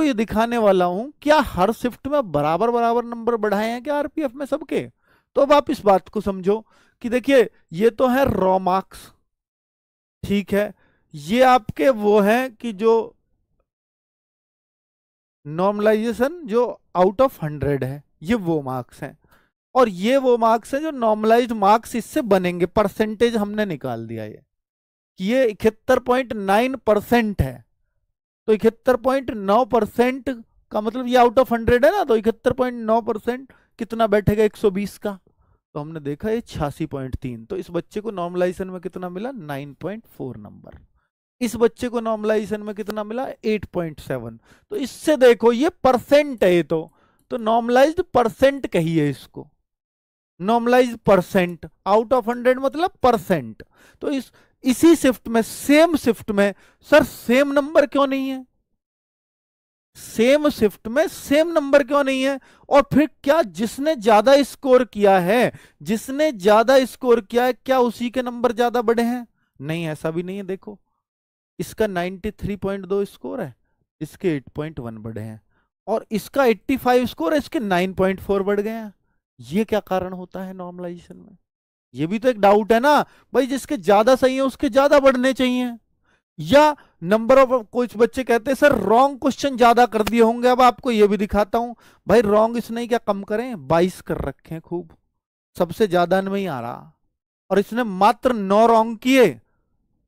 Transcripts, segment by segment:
ये दिखाने वाला हूं क्या हर शिफ्ट में बराबर बराबर नंबर बढ़ाए हैं क्या आरपीएफ में सबके। तो अब आप इस बात को समझो कि देखिए ये तो है रॉ मार्क्स, ठीक है, ये आपके वो हैं कि जो नॉर्मलाइजेशन जो आउट ऑफ 100 है, ये वो मार्क्स हैं, और ये वो मार्क्स हैं जो नॉर्मलाइज्ड मार्क्स इससे बनेंगे। परसेंटेज हमने निकाल दिया ये 71.9% है, तो 71.9% का मतलब ये आउट ऑफ 100 है ना, तो 71.9% कितना बैठेगा 120 का, तो हमने देखा ये 86.3, तो इस बच्चे को नॉर्मलाइजेशन में कितना मिला 9.4 नंबर, इस बच्चे को नॉर्मलाइजेशन में कितना मिला 8.7। तो इससे देखो ये परसेंट है, ये तो नॉर्मलाइज्ड परसेंट कहिए इसको, नॉर्मलाइज्ड परसेंट, आउट ऑफ 100 मतलब परसेंट। तो इसी शिफ्ट में, सेम शिफ्ट में, सर सेम नंबर क्यों नहीं है, सेम शिफ्ट में सेम नंबर क्यों नहीं है, और फिर क्या जिसने ज्यादा स्कोर किया है, जिसने ज्यादा स्कोर किया है क्या उसी के नंबर ज्यादा बड़े हैं, नहीं ऐसा भी नहीं है। देखो इसका 93.2 स्कोर है, इसके 8.1 बढ़े हैं, और इसका 85 स्कोर है, इसके 9.4 बढ़ गए हैं। ये क्या कारण होता है नॉर्मलाइजेशन में, ये भी तो एक डाउट है ना भाई, जिसके ज्यादा सही है उसके ज्यादा बढ़ने चाहिए, या नंबर ऑफ, कुछ बच्चे कहते हैं सर रॉन्ग क्वेश्चन ज्यादा कर दिए होंगे। अब आपको ये भी दिखाता हूं भाई, रॉन्ग इसने क्या कम करें 22 कर रखे हैं खूब, सबसे ज्यादा में ही आ रहा, और इसने मात्र 9 रॉन्ग किए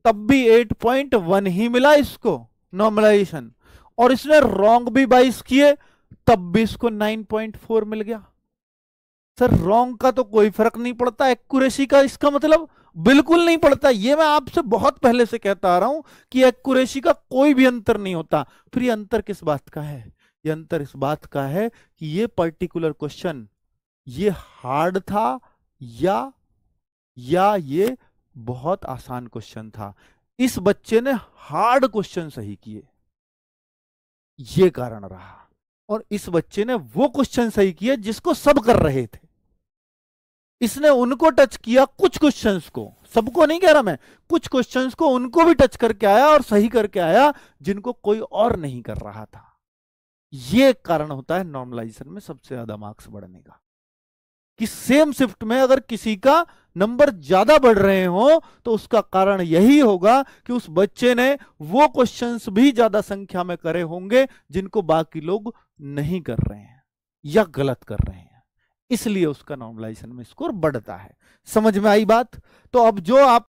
तब भी 8.1 ही मिला इसको नॉर्मलाइजेशन, और इसने रॉन्ग भी 22 किए तब भी इसको 9.4 मिल गया। सर रॉन्ग का तो कोई फर्क नहीं पड़ता, एक्यूरेसी का इसका मतलब बिल्कुल नहीं पड़ता। ये मैं आपसे बहुत पहले से कहता आ रहा हूं कि एक्यूरेसी का कोई भी अंतर नहीं होता। फिर ये अंतर किस बात का है, ये अंतर इस बात का है कि ये पर्टिकुलर क्वेश्चन ये हार्ड था या ये बहुत आसान क्वेश्चन था। इस बच्चे ने हार्ड क्वेश्चन सही किए, ये कारण रहा, और इस बच्चे ने वो क्वेश्चन सही किए जिसको सब कर रहे थे, इसने उनको टच किया, कुछ क्वेश्चंस को, सबको नहीं कह रहा मैं, कुछ क्वेश्चंस को उनको भी टच करके आया और सही करके आया जिनको कोई और नहीं कर रहा था। ये कारण होता है नॉर्मलाइजेशन में सबसे ज्यादा मार्क्स बढ़ने का, कि सेम शिफ्ट में अगर किसी का नंबर ज्यादा बढ़ रहे हो तो उसका कारण यही होगा कि उस बच्चे ने वो क्वेश्चंस भी ज्यादा संख्या में करे होंगे जिनको बाकी लोग नहीं कर रहे हैं या गलत कर रहे हैं, इसलिए उसका नॉर्मलाइजेशन में स्कोर बढ़ता है। समझ में आई बात। तो अब जो आप